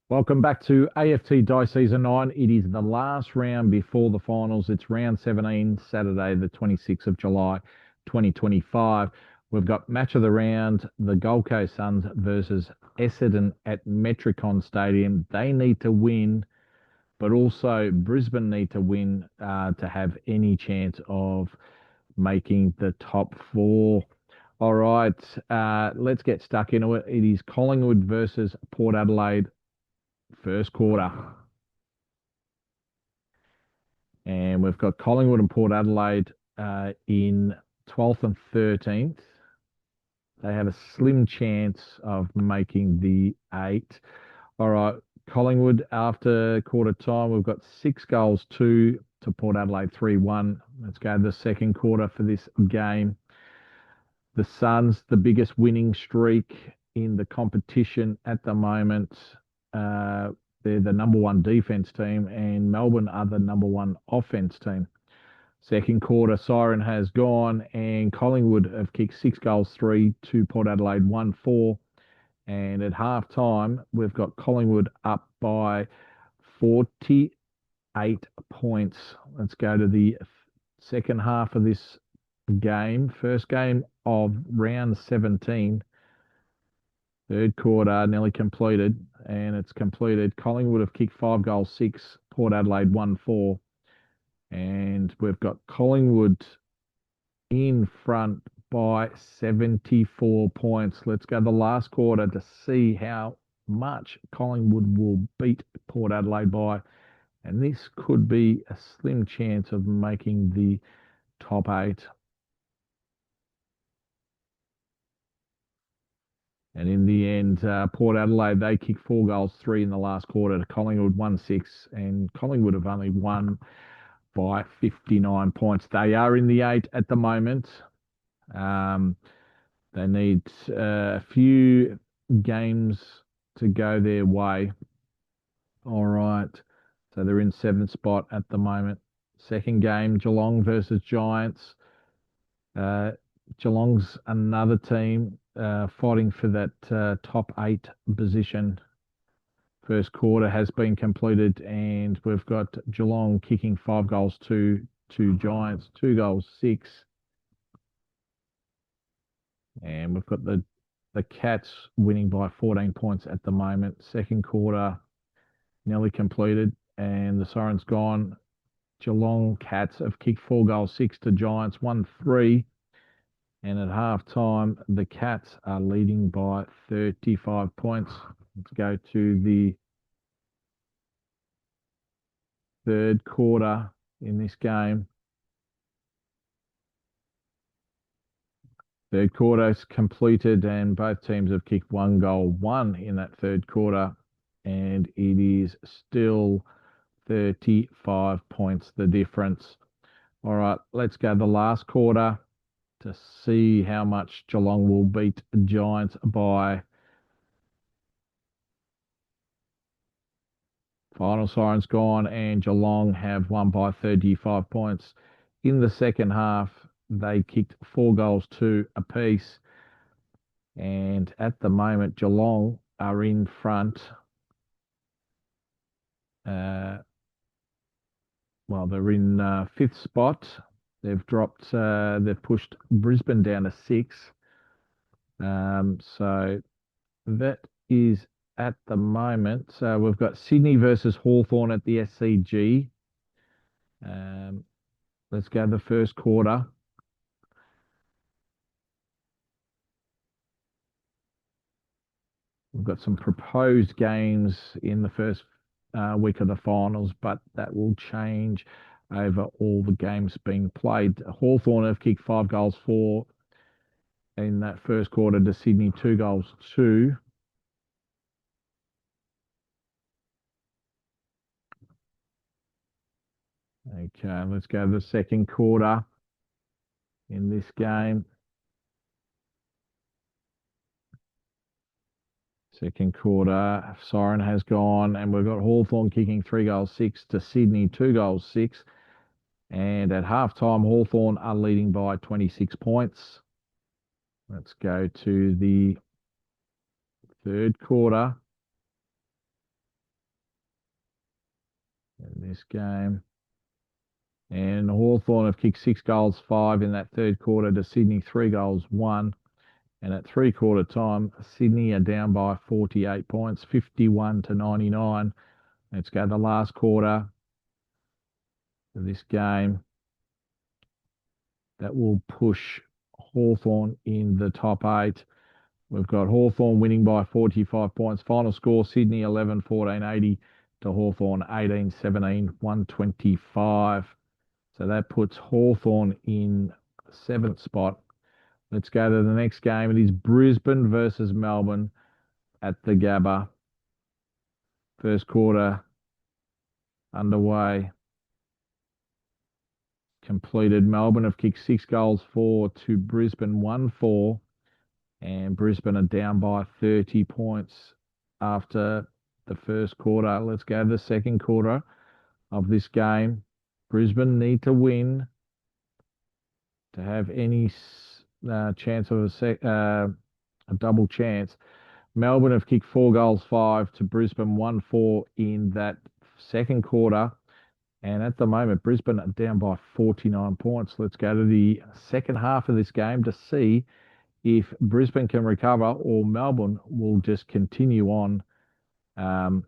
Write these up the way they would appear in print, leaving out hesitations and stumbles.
Welcome back to AFT Die Season 9. It is the last round before the finals. It's round 17, Saturday, the 26th of July, 2025. We've got match of the round, the Gold Coast Suns versus Essendon at Metricon Stadium. They need to win, but also Brisbane need to win to have any chance of making the top four. All right, let's get stuck into it. It is Collingwood versus Port Adelaide. First quarter. And we've got Collingwood and Port Adelaide in 12th and 13th. They have a slim chance of making the 8. All right, Collingwood after quarter time, we've got 6 goals, 2 to Port Adelaide, 3-1. Let's go to the second quarter for this game. The Suns, the biggest winning streak in the competition at the moment. They're the number one defense team, and Melbourne are the number one offense team. Second quarter, siren has gone, and Collingwood have kicked 6 goals, 3 to Port Adelaide, 1-4. And at half time, we've got Collingwood up by 48 points. Let's go to the second half of this game. First game of round 17. Third quarter nearly completed, and it's completed. Collingwood have kicked 5 goals, 6. Port Adelaide 1-4. And we've got Collingwood in front by 74 points. Let's go to the last quarter to see how much Collingwood will beat Port Adelaide by. And this could be a slim chance of making the top 8. And in the end, Port Adelaide, they kicked 4 goals, 3 in the last quarter to Collingwood, 1-6. And Collingwood have only won by 59 points. They are in the 8 at the moment. They need a few games to go their way. All right. So they're in 7th spot at the moment. Second game, Geelong versus Giants. Geelong's another team fighting for that top 8 position. First quarter has been completed, and we've got Geelong kicking 5 goals, 2 to Giants, 2 goals, 6. And we've got the Cats winning by 14 points at the moment. Second quarter nearly completed, and the siren's gone. Geelong Cats have kicked 4 goals, 6 to Giants, 1-3. And at half time, the Cats are leading by 35 points. Let's go to the third quarter in this game. Third quarter is completed, and both teams have kicked 1 goal, 1 in that third quarter. And it is still 35 points, the difference. All right, let's go to the last quarter to see how much Geelong will beat Giants by. Final siren's gone, and Geelong have won by 35 points. In the second half, they kicked 4 goals, 2 apiece. And at the moment, Geelong are in front. They're in 5th spot. They've pushed Brisbane down to 6. So that is at the moment. So we've got Sydney versus Hawthorn at the SCG. Let's go to the first quarter. We've got some proposed games in the first week of the finals, but that will change over all the games being played. Hawthorn have kicked 5 goals, 4 in that first quarter to Sydney, 2 goals, 2. Okay, let's go to the second quarter in this game. Second quarter, siren has gone, and we've got Hawthorn kicking 3 goals, 6 to Sydney, 2 goals, 6. And at halftime, Hawthorn are leading by 26 points. Let's go to the third quarter. this game. And Hawthorn have kicked 6 goals, 5 in that third quarter to Sydney, 3 goals, 1. And at three-quarter time, Sydney are down by 48 points, 51 to 99. Let's go to the last quarter of this game. That will push Hawthorn in the top 8. We've got Hawthorn winning by 45 points. Final score, Sydney 11-14-80 to Hawthorn 18-17, 125. So that puts Hawthorn in 7th spot. Let's go to the next game. It is Brisbane versus Melbourne at the Gabba. First quarter underway. Completed. Melbourne have kicked 6 goals, 4 to Brisbane, 1-4. And Brisbane are down by 30 points after the first quarter. Let's go to the second quarter of this game. Brisbane need to win to have any chance of a double chance. Melbourne have kicked 4 goals, 5 to Brisbane, 1-4 in that second quarter. And at the moment, Brisbane are down by 49 points. Let's go to the second half of this game to see if Brisbane can recover or Melbourne will just continue on their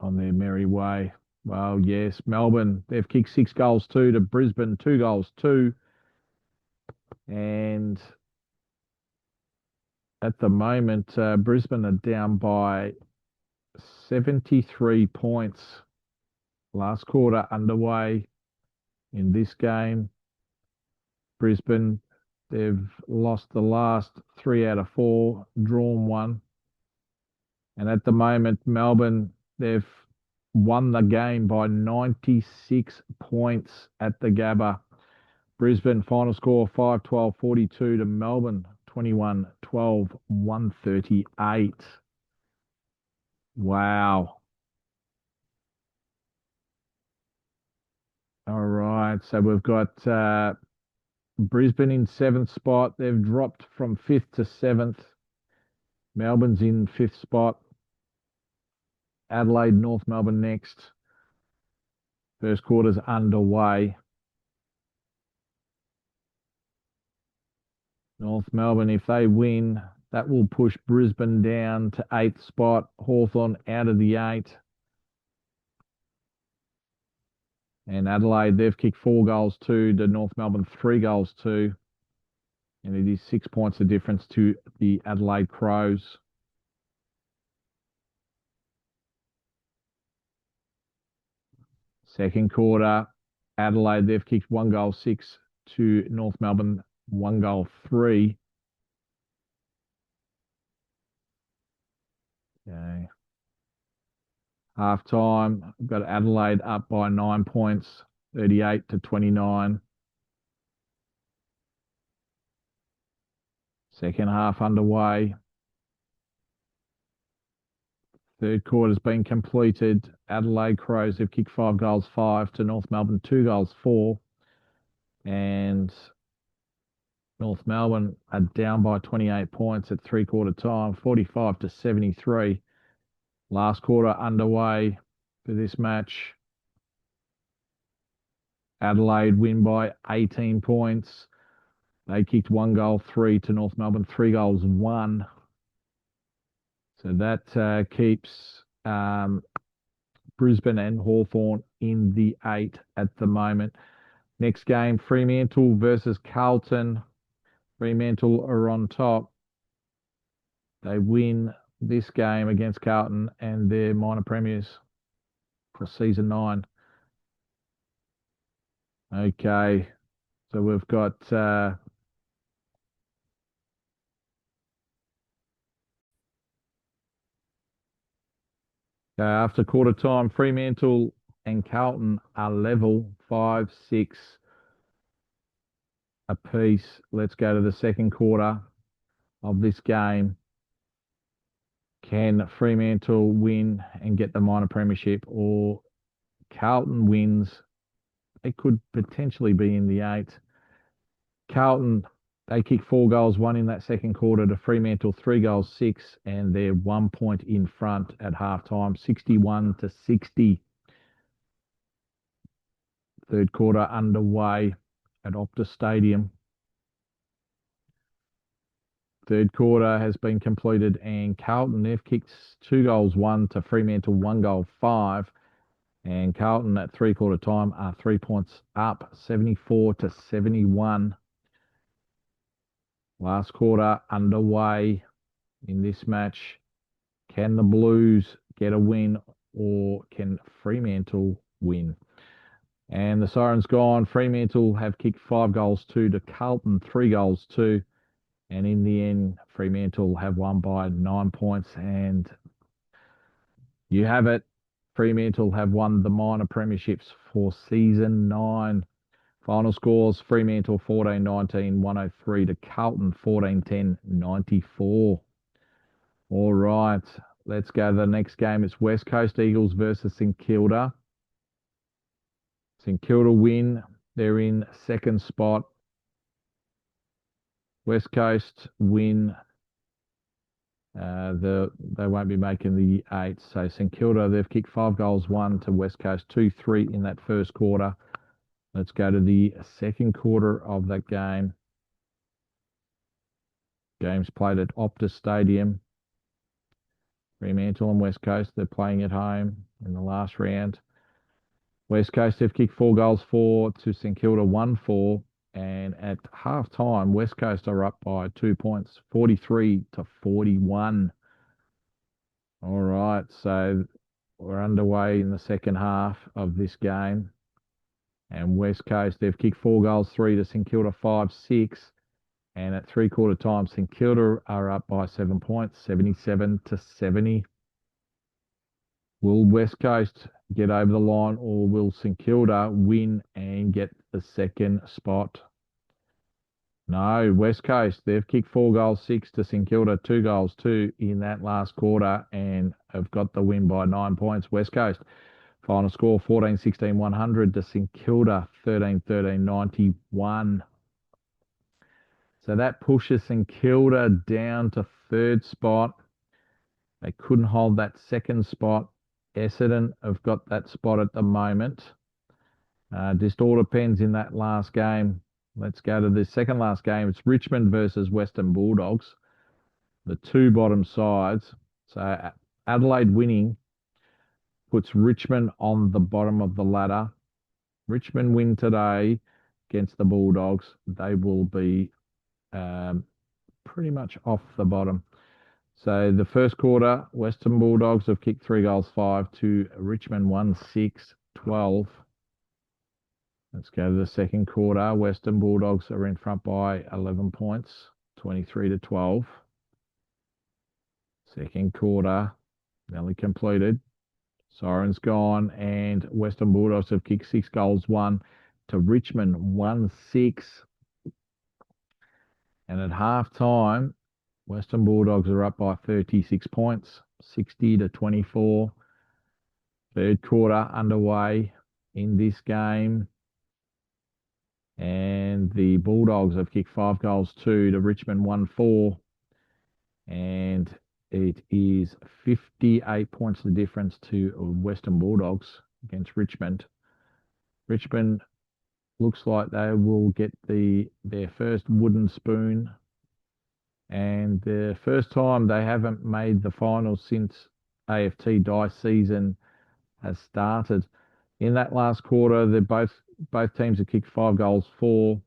merry way. Well, yes, Melbourne, they've kicked 6 goals, 2 to Brisbane, 2 goals, 2. And at the moment, Brisbane are down by 73 points. Last quarter underway in this game. Brisbane, they've lost the last 3 out of 4, drawn 1. And at the moment, Melbourne, they've won the game by 96 points at the Gabba. Brisbane, final score 5-12-42 to Melbourne, 21-12, 138. Wow. All right, so we've got Brisbane in 7th spot. They've dropped from 5th to 7th. Melbourne's in 5th spot. Adelaide, North Melbourne next. First quarter's underway. North Melbourne, if they win, that will push Brisbane down to 8th spot. Hawthorn out of the 8. And Adelaide, they've kicked 4 goals, 2 to North Melbourne, 3 goals, 2. And it is 6 points of difference to the Adelaide Crows. Second quarter, Adelaide, they've kicked 1 goal, 6 to North Melbourne, 1 goal, 3. Okay. Half time, we've got Adelaide up by 9 points, 38 to 29. Second half underway. Third quarter's been completed. Adelaide Crows have kicked 5 goals, 5 to North Melbourne, 2 goals, 4. And North Melbourne are down by 28 points at three-quarter time, 45 to 73. Last quarter underway for this match. Adelaide win by 18 points. They kicked 1 goal, 3 to North Melbourne, 3 goals, 1. So that keeps Brisbane and Hawthorn in the 8 at the moment. Next game, Fremantle versus Carlton. Fremantle are on top. They win this game against Carlton and they're minor premiers for season 9. Okay, so we've got after quarter time, Fremantle and Carlton are level 5-6 apiece. Let's go to the second quarter of this game. Can Fremantle win and get the minor premiership, or Carlton wins? It could potentially be in the 8. Carlton, They kicked 4 goals, 1 in that second quarter to Fremantle, 3 goals, 6, and they're 1 point in front at halftime, 61-60. Third quarter underway at Optus Stadium. Third quarter has been completed, and Carlton, they've kicked 2 goals, 1 to Fremantle, 1 goal, 5. And Carlton at three-quarter time are 3 points up, 74-71. Last quarter underway in this match. Can the Blues get a win, or can Fremantle win? And the siren's gone. Fremantle have kicked 5 goals, 2 to Carlton, 3 goals, 2. And in the end, Fremantle have won by 9 points. And you have it. Fremantle have won the minor premierships for season 9. Final scores: Fremantle 14-19, 103 to Carlton 14-10, 94. All right, let's go to the next game. It's West Coast Eagles versus St Kilda. St Kilda win. They're in second spot. West Coast win. They won't be making the 8. So St Kilda, they've kicked 5 goals, 1 to West Coast, 2-3 in that first quarter. Let's go to the second quarter of that game. Games played at Optus Stadium. Fremantle and West Coast, they're playing at home in the last round. West Coast have kicked 4 goals, 4 to St Kilda, 1-4. And at half time, West Coast are up by 2 points, 43-41. All right, so we're underway in the second half of this game. And West Coast, they've kicked 4 goals, 3 to St Kilda, 5-6. And at three-quarter time, St Kilda are up by 7 points, 77-70. Will West Coast get over the line, or will St Kilda win and get the second spot? No, West Coast, they've kicked 4 goals, 6 to St Kilda, 2 goals, 2 in that last quarter, and have got the win by 9 points. West Coast, final score 14-16, 100 to St Kilda, 13-13, 91. So that pushes St Kilda down to third spot. They couldn't hold that second spot. Essendon have got that spot at the moment. Just all depends in that last game. Let's go to the second last game. It's Richmond versus Western Bulldogs, the 2 bottom sides. So Adelaide winning puts Richmond on the bottom of the ladder. Richmond win today against the Bulldogs. They will be pretty much off the bottom. So the first quarter, Western Bulldogs have kicked 3 goals, 5 to Richmond, 1-6-12. Let's go to the second quarter. Western Bulldogs are in front by 11 points, 23-12. Second quarter, nearly completed. Siren's gone, and Western Bulldogs have kicked 6 goals, 1 to Richmond, 1-6. And at half time, Western Bulldogs are up by 36 points, 60-24. Third quarter underway in this game. And the Bulldogs have kicked 5 goals, 2 to Richmond, 1-4. And it is 58 points the difference to Western Bulldogs against Richmond. Richmond looks like they will get their first wooden spoon. And the first time they haven't made the finals since AFT dice season has started. In that last quarter, both teams have kicked 5 goals, 4.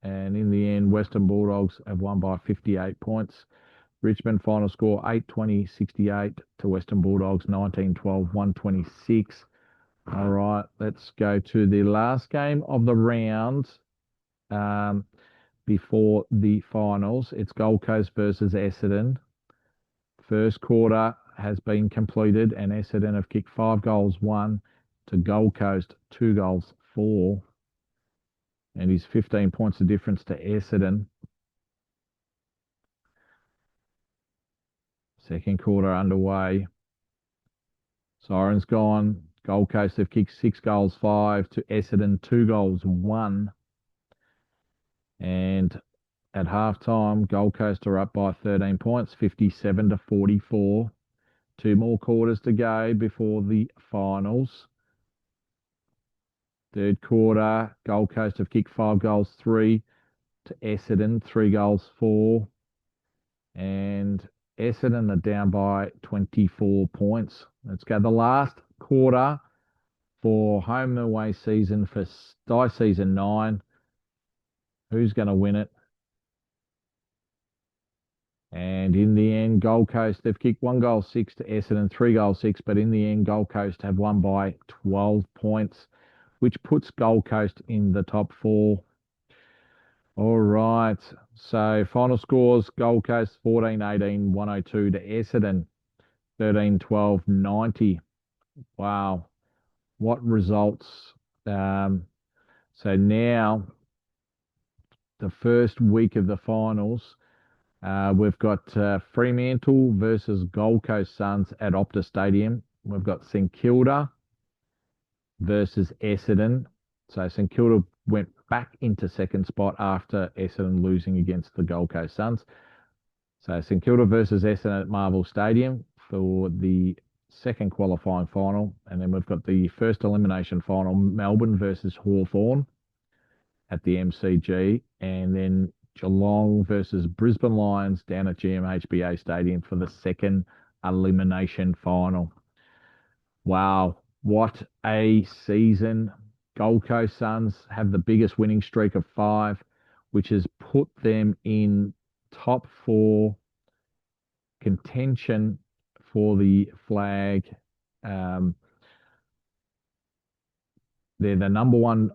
And in the end, Western Bulldogs have won by 58 points. Richmond final score 8-20-68 to Western Bulldogs, 19-12, 126. All right, let's go to the last game of the round. Before the finals, it's Gold Coast versus Essendon. First quarter has been completed, and Essendon have kicked 5 goals, 1 to Gold Coast, 2 goals, 4. And is 15 points of difference to Essendon. Second quarter underway. Siren's gone. Gold Coast have kicked 6 goals, 5 to Essendon, 2 goals, 1. And at halftime. Gold Coast are up by 13 points, 57-44. Two more quarters to go before the finals. Third quarter, Gold Coast have kicked 5 goals, 3 to Essendon, 3 goals, 4. And Essendon are down by 24 points. Let's go. The last quarter for home and away season for season 9. Who's going to win it? And in the end, Gold Coast, they've kicked 1 goal, 6 to Essendon, 3 goals, 6. But in the end, Gold Coast have won by 12 points, which puts Gold Coast in the top 4. All right. So final scores, Gold Coast 14-18, 102 to Essendon, 13-12, 90. Wow. What results? So now the first week of the finals, we've got Fremantle versus Gold Coast Suns at Optus Stadium. We've got St Kilda versus Essendon. So St Kilda went back into second spot after Essendon losing against the Gold Coast Suns. So St Kilda versus Essendon at Marvel Stadium for the second qualifying final. And then we've got the first elimination final, Melbourne versus Hawthorn at the MCG. And then Geelong versus Brisbane Lions down at GMHBA Stadium for the second elimination final. Wow, what a season. Gold Coast Suns have the biggest winning streak of 5, which has put them in top 4 contention for the flag. They're the number 1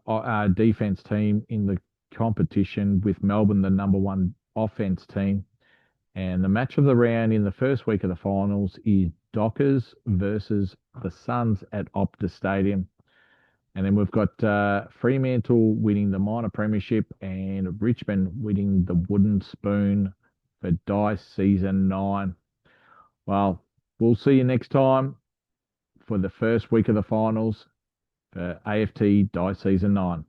defense team in the competition, with Melbourne the number 1 offense team. And the match of the round in the first week of the finals is Dockers versus the Suns at Optus Stadium. And then we've got Fremantle winning the minor premiership and Richmond winning the wooden spoon for Dice Season 9. Well, we'll see you next time for the first week of the finals for AFT Dice Season 9.